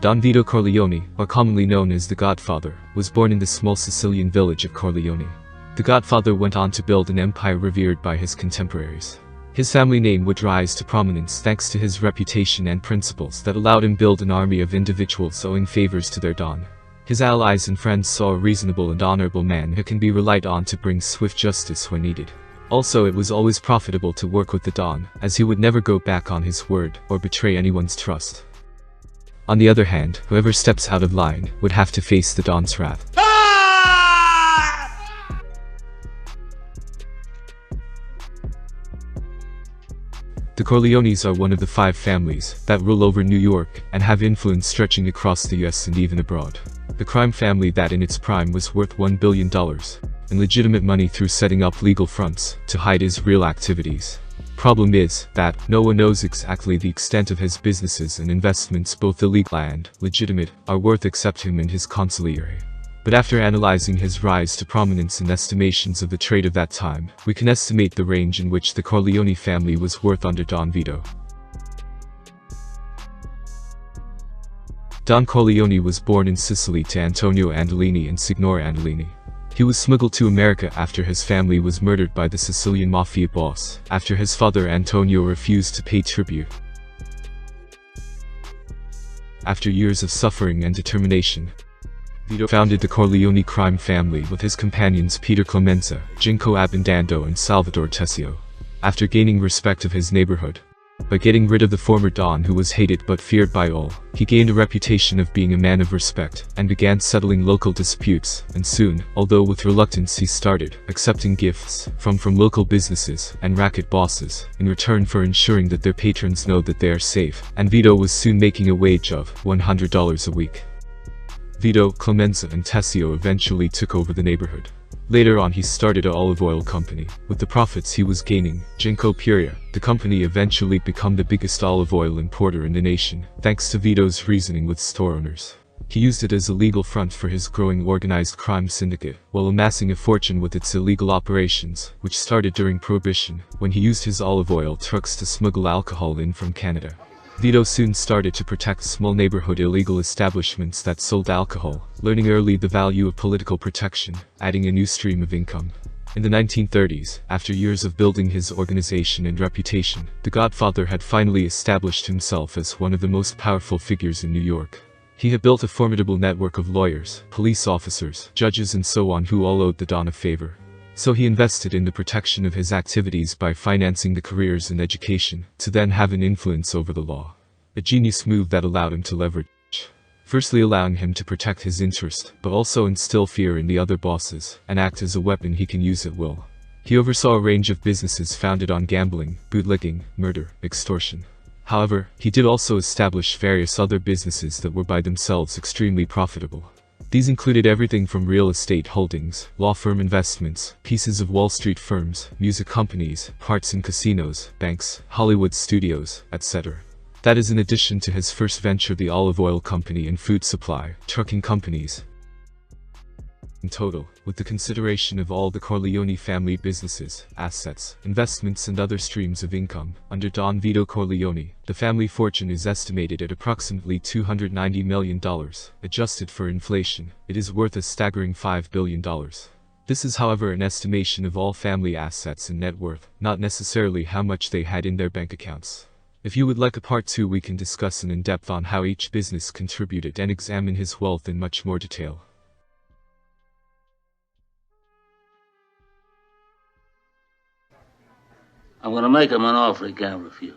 Don Vito Corleone, or commonly known as the Godfather, was born in the small Sicilian village of Corleone. The Godfather went on to build an empire revered by his contemporaries. His family name would rise to prominence thanks to his reputation and principles that allowed him build an army of individuals owing favors to their Don. His allies and friends saw a reasonable and honorable man who can be relied on to bring swift justice when needed. Also, it was always profitable to work with the Don, as he would never go back on his word or betray anyone's trust. On the other hand, whoever steps out of line would have to face the Don's wrath. The Corleones are one of the 5 families that rule over New York and have influence stretching across the US and even abroad. The crime family that in its prime was worth $1 billion in legitimate money through setting up legal fronts to hide his real activities. Problem is that no one knows exactly the extent of his businesses and investments, both illegal and legitimate, are worth except him and his consigliere. But after analyzing his rise to prominence and estimations of the trade of that time, we can estimate the range in which the Corleone family was worth under Don Vito. Don Corleone was born in Sicily to Antonio Andolini and Signora Andolini. He was smuggled to America after his family was murdered by the Sicilian Mafia boss, after his father Antonio refused to pay tribute. After years of suffering and determination, Vito founded the Corleone crime family with his companions Peter Clemenza, Ginko Abondando and Salvatore Tessio. After gaining respect of his neighborhood, by getting rid of the former Don who was hated but feared by all, he gained a reputation of being a man of respect, and began settling local disputes, and soon, although with reluctance, he started accepting gifts from local businesses and racket bosses, in return for ensuring that their patrons know that they are safe, and Vito was soon making a wage of $100 a week. Vito, Clemenza and Tessio eventually took over the neighborhood. Later on he started an olive oil company. With the profits he was gaining, 𝐁𝐿, the company eventually became the biggest olive oil importer in the nation, thanks to Vito's reasoning with store owners. He used it as a legal front for his growing organized crime syndicate, while amassing a fortune with its illegal operations, which started during Prohibition, when he used his olive oil trucks to smuggle alcohol in from Canada. Vito soon started to protect small neighborhood illegal establishments that sold alcohol, learning early the value of political protection, adding a new stream of income. In the 1930s, after years of building his organization and reputation, the Godfather had finally established himself as one of the most powerful figures in New York. He had built a formidable network of lawyers, police officers, judges and so on who all owed the Don a favor. So he invested in the protection of his activities by financing the careers and education, to then have an influence over the law. A genius move that allowed him to leverage, firstly allowing him to protect his interest, but also instill fear in the other bosses, and act as a weapon he can use at will. He oversaw a range of businesses founded on gambling, bootlegging, murder, extortion. However, he did also establish various other businesses that were by themselves extremely profitable. These included everything from real estate holdings, law firm investments, pieces of Wall Street firms, music companies, parts in casinos, banks, Hollywood studios, etc. That is in addition to his first venture, the olive oil company and food supply, trucking companies. In total, with the consideration of all the Corleone family businesses, assets, investments and other streams of income, under Don Vito Corleone, the family fortune is estimated at approximately $290 million. Adjusted for inflation, it is worth a staggering $5 billion. This is, however, an estimation of all family assets and net worth, not necessarily how much they had in their bank accounts. If you would like a part 2, we can discuss in depth on how each business contributed and examine his wealth in much more detail. I'm gonna make him an offer he can't refuse.